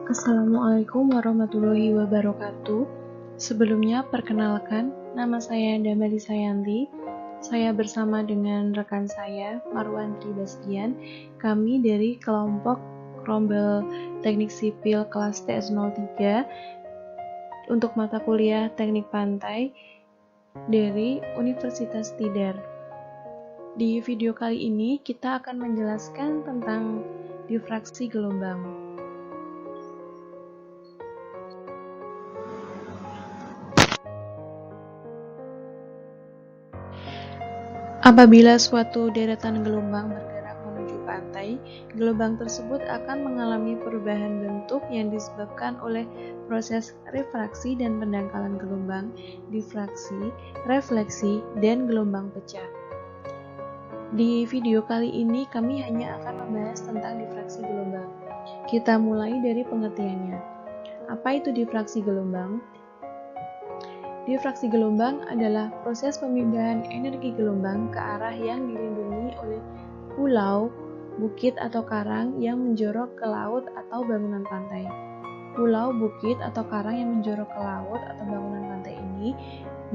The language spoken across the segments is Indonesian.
Assalamualaikum warahmatullahi wabarakatuh. Sebelumnya, perkenalkan, nama saya Damali Sayanti. Saya bersama dengan rekan saya, Marwan Tribastian. Kami dari kelompok Rombel Teknik Sipil kelas TS03 untuk mata kuliah Teknik Pantai dari Universitas Tidar. Di video kali ini, kita akan menjelaskan tentang difraksi gelombang. Apabila suatu deretan gelombang bergerak menuju pantai, gelombang tersebut akan mengalami perubahan bentuk yang disebabkan oleh proses refraksi dan pendangkalan gelombang, difraksi, refleksi, dan gelombang pecah. Di video kali ini kami hanya akan membahas tentang difraksi gelombang. Kita mulai dari pengertiannya. Apa itu difraksi gelombang? Difraksi gelombang adalah proses pemindahan energi gelombang ke arah yang dilindungi oleh pulau, bukit atau karang yang menjorok ke laut atau bangunan pantai. Pulau, bukit atau karang yang menjorok ke laut atau bangunan pantai ini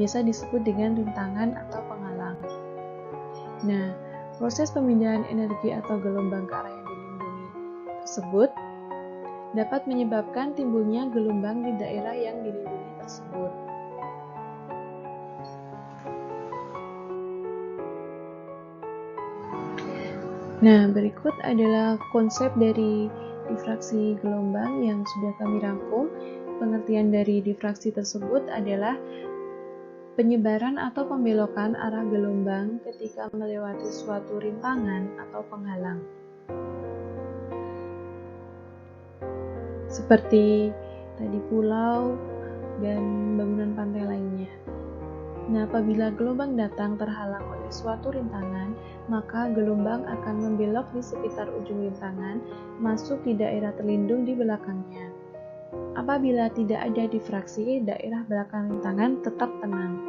biasa disebut dengan rintangan atau penghalang. Nah, proses pemindahan energi atau gelombang ke arah yang dilindungi tersebut dapat menyebabkan timbulnya gelombang di daerah yang dilindungi tersebut. Nah, berikut adalah konsep dari difraksi gelombang yang sudah kami rangkum. Pengertian dari difraksi tersebut adalah penyebaran atau pembelokan arah gelombang ketika melewati suatu rintangan atau penghalang. Seperti tadi pulau dan bangunan pantai lainnya. Nah, apabila gelombang datang terhalang oleh suatu rintangan, maka gelombang akan membelok di sekitar ujung rintangan, masuk di daerah terlindung di belakangnya. Apabila tidak ada difraksi, daerah belakang rintangan tetap tenang.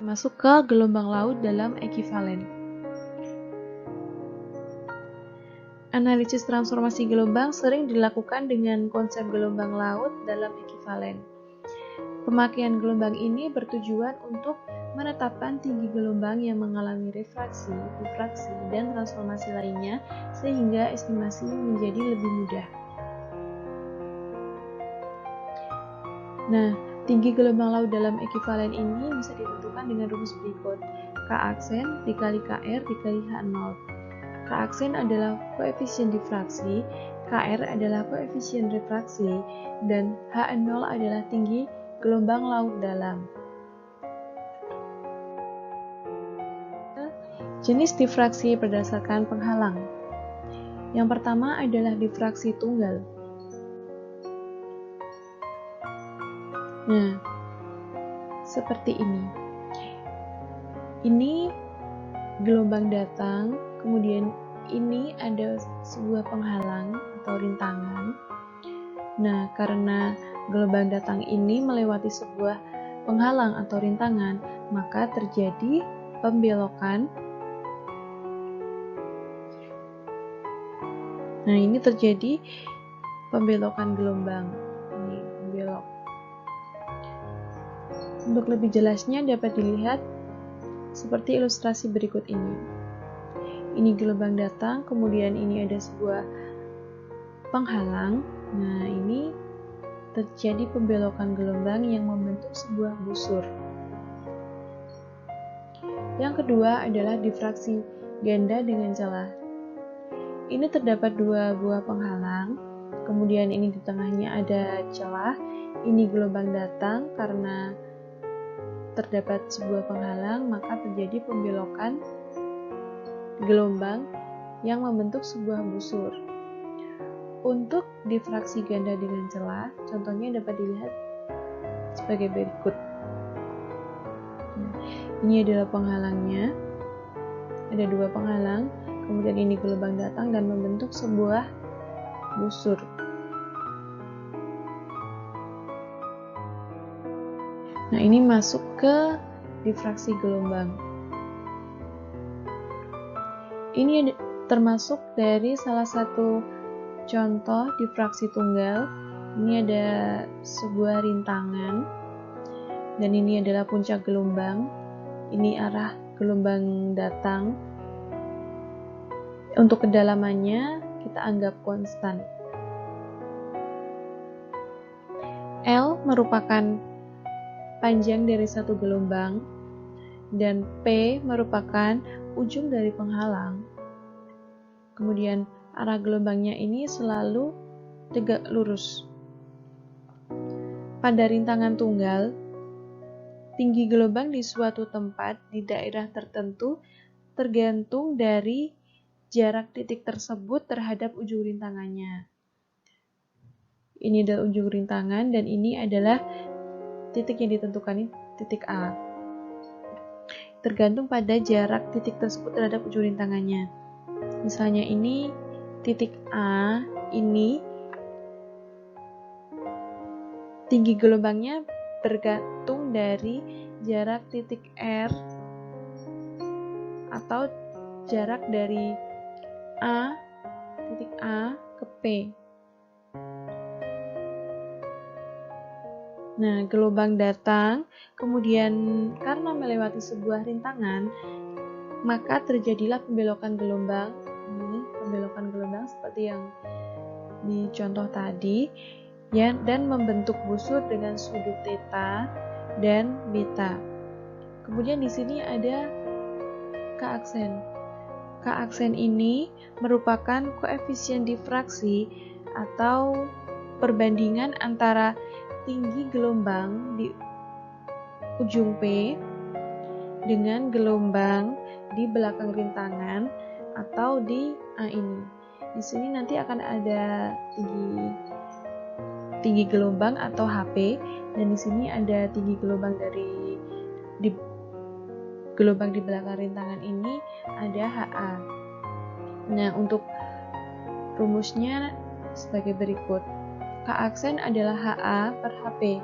Masuk ke gelombang laut dalam ekivalen. Analisis transformasi gelombang sering dilakukan dengan konsep gelombang laut dalam ekivalen. Pemakaian gelombang ini bertujuan untuk menetapkan tinggi gelombang yang mengalami refraksi, difraksi, dan transformasi lainnya sehingga estimasi menjadi lebih mudah. Nah, tinggi gelombang laut dalam ekivalen ini bisa ditentukan dengan rumus berikut. K aksen dikali KR dikali H0. K aksen adalah koefisien difraksi, KR adalah koefisien refraksi, dan H0 adalah tinggi gelombang laut dalam. Jenis difraksi berdasarkan penghalang. Yang pertama adalah difraksi tunggal. Nah, seperti ini. Ini gelombang datang, kemudian ini ada sebuah penghalang atau rintangan. Nah, karena gelombang datang ini melewati sebuah penghalang atau rintangan, maka terjadi pembelokan. Nah, ini terjadi pembelokan gelombang. Ini belok. Untuk lebih jelasnya dapat dilihat seperti ilustrasi berikut ini. Ini gelombang datang, kemudian ini ada sebuah penghalang. Nah, ini terjadi pembelokan gelombang yang membentuk sebuah busur. Yang kedua adalah difraksi ganda dengan celah. Ini terdapat dua buah penghalang, kemudian ini di tengahnya ada celah. Ini gelombang datang karena terdapat sebuah penghalang, maka terjadi pembelokan gelombang yang membentuk sebuah busur. Untuk difraksi ganda dengan celah, contohnya dapat dilihat sebagai berikut. Ini adalah penghalangnya, ada dua penghalang, kemudian ini gelombang datang dan membentuk sebuah busur. Nah, ini masuk ke difraksi gelombang. Ini termasuk dari salah satu contoh difraksi tunggal. Ini ada sebuah rintangan, dan ini adalah puncak gelombang. Ini arah gelombang datang. Untuk kedalamannya kita anggap konstan. L merupakan panjang dari satu gelombang, dan P merupakan ujung dari penghalang. Kemudian arah gelombangnya ini selalu tegak lurus. Pada rintangan tunggal, tinggi gelombang di suatu tempat di daerah tertentu tergantung dari jarak titik tersebut terhadap ujung rintangannya. Ini adalah ujung rintangan, dan ini adalah titik yang ditentukan, ini titik A. Tergantung pada jarak titik tersebut terhadap ujung rintangannya. Misalnya ini titik A, ini tinggi gelombangnya bergantung dari jarak titik R atau jarak dari A, titik A ke P. Nah, gelombang datang, kemudian karena melewati sebuah rintangan, maka terjadilah pembelokan gelombang. Ini pembelokan gelombang seperti yang di contoh tadi, ya, dan membentuk busur dengan sudut theta dan beta. Kemudian di sini ada K-aksen. K-aksen ini merupakan koefisien difraksi atau perbandingan antara tinggi gelombang di ujung P dengan gelombang di belakang rintangan atau di A ini. Di sini nanti akan ada tinggi gelombang atau HP, dan di sini ada tinggi gelombang dari gelombang di belakang rintangan ini ada HA. Nah, untuk rumusnya sebagai berikut. K-aksen adalah HA per HP.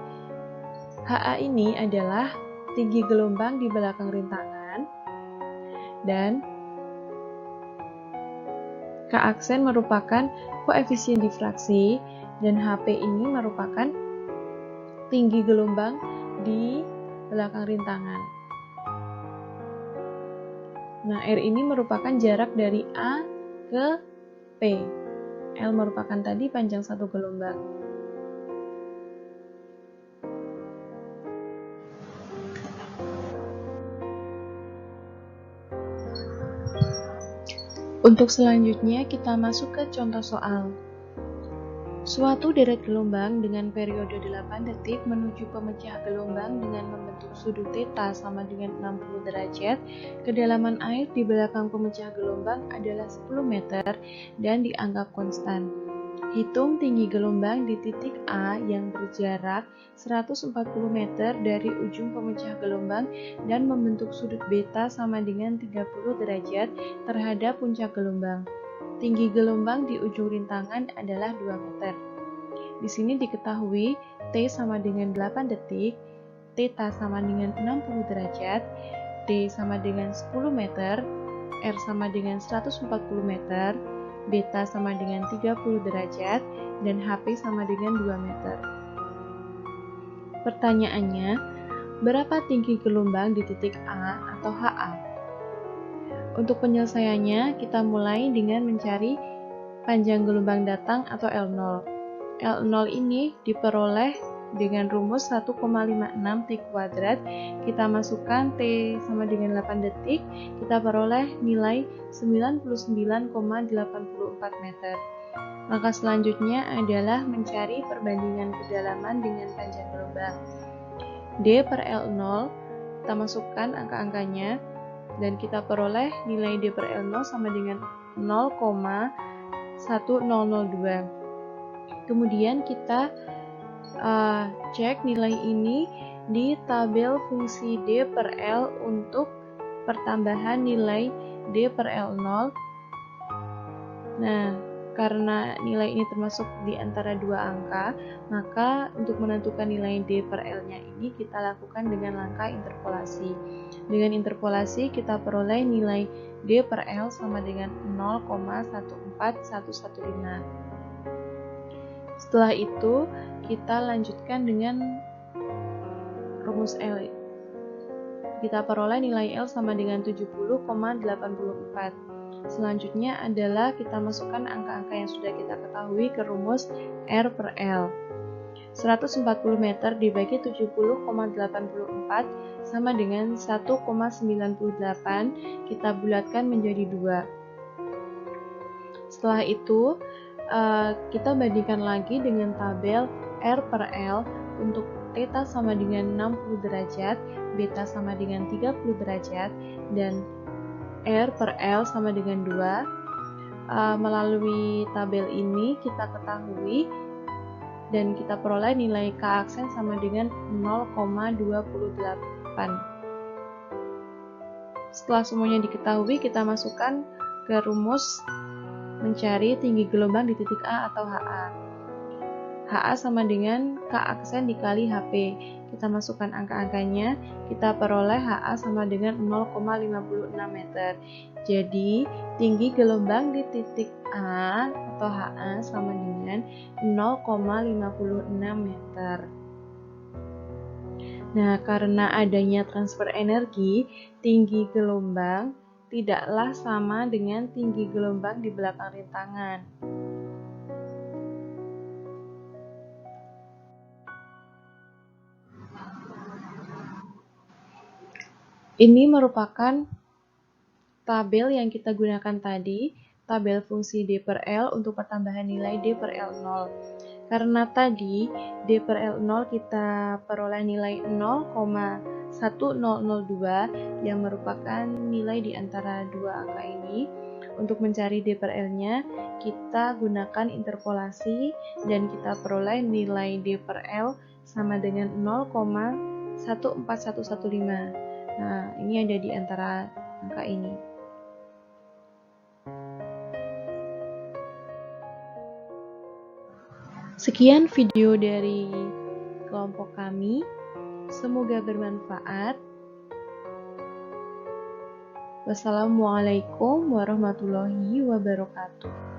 HA ini adalah tinggi gelombang di belakang rintangan, dan K-aksen merupakan koefisien difraksi, dan HP ini merupakan tinggi gelombang di belakang rintangan. Nah, R ini merupakan jarak dari A ke P. L merupakan tadi panjang satu gelombang. Untuk selanjutnya kita masuk ke contoh soal. Suatu deret gelombang dengan periode 8 detik menuju pemecah gelombang dengan membentuk sudut theta sama dengan 60 derajat. Kedalaman air di belakang pemecah gelombang adalah 10 meter dan dianggap konstan. Hitung tinggi gelombang di titik A yang berjarak 140 meter dari ujung pemecah gelombang dan membentuk sudut beta sama dengan 30 derajat terhadap puncak gelombang. Tinggi gelombang di ujung rintangan adalah 2 meter. Di sini diketahui T sama dengan 8 detik, theta sama dengan 60 derajat, D sama dengan 10 meter, R sama dengan 140 meter, beta sama dengan 30 derajat, dan HP sama dengan 2 meter. Pertanyaannya, berapa tinggi gelombang di titik A atau HA? Untuk penyelesaiannya, kita mulai dengan mencari panjang gelombang datang atau L0. L0 ini diperoleh dengan rumus 1,56 T kuadrat. Kita masukkan T sama dengan 8 detik, kita peroleh nilai 99,84 meter. Langkah selanjutnya adalah mencari perbandingan kedalaman dengan panjang gelombang. D per L0, kita masukkan angka-angkanya, dan kita peroleh nilai D per L0 sama dengan 0,1002. Kemudian kita cek nilai ini di tabel fungsi D per L untuk pertambahan nilai D per L0. Nah, karena nilai ini termasuk di antara dua angka, maka untuk menentukan nilai D per L-nya ini kita lakukan dengan langkah interpolasi. Dengan interpolasi kita peroleh nilai D per L sama dengan 0,14115. Setelah itu, kita lanjutkan dengan rumus L. Kita peroleh nilai L sama dengan 70,84. Selanjutnya adalah kita masukkan angka-angka yang sudah kita ketahui ke rumus R per L. 140 meter dibagi 70,84 sama dengan 1,98. Kita bulatkan menjadi 2. Setelah itu, kita bandingkan lagi dengan tabel R per L untuk theta sama dengan 60 derajat, beta sama dengan 30 derajat, dan R per L sama dengan 2. Melalui tabel ini kita ketahui dan kita peroleh nilai K aksen sama dengan 0,28. Setelah semuanya diketahui, kita masukkan ke rumus mencari tinggi gelombang di titik A atau HA. HA sama dengan K aksen dikali HP. Kita masukkan angka-angkanya, kita peroleh HA sama dengan 0,56 meter. Jadi, tinggi gelombang di titik A atau HA sama dengan 0,56 meter. Nah, karena adanya transfer energi, tinggi gelombang tidaklah sama dengan tinggi gelombang di belakang rintangan. Ini merupakan tabel yang kita gunakan tadi, tabel fungsi D per L untuk pertambahan nilai D per L0. Karena tadi D per L0 kita peroleh nilai 0,1002 yang merupakan nilai di antara dua angka ini. Untuk mencari D per L-nya, kita gunakan interpolasi dan kita peroleh nilai D per L sama dengan 0,14115. Nah, ini ada di antara angka ini. Sekian video dari kelompok kami. Semoga bermanfaat. Wassalamualaikum warahmatullahi wabarakatuh.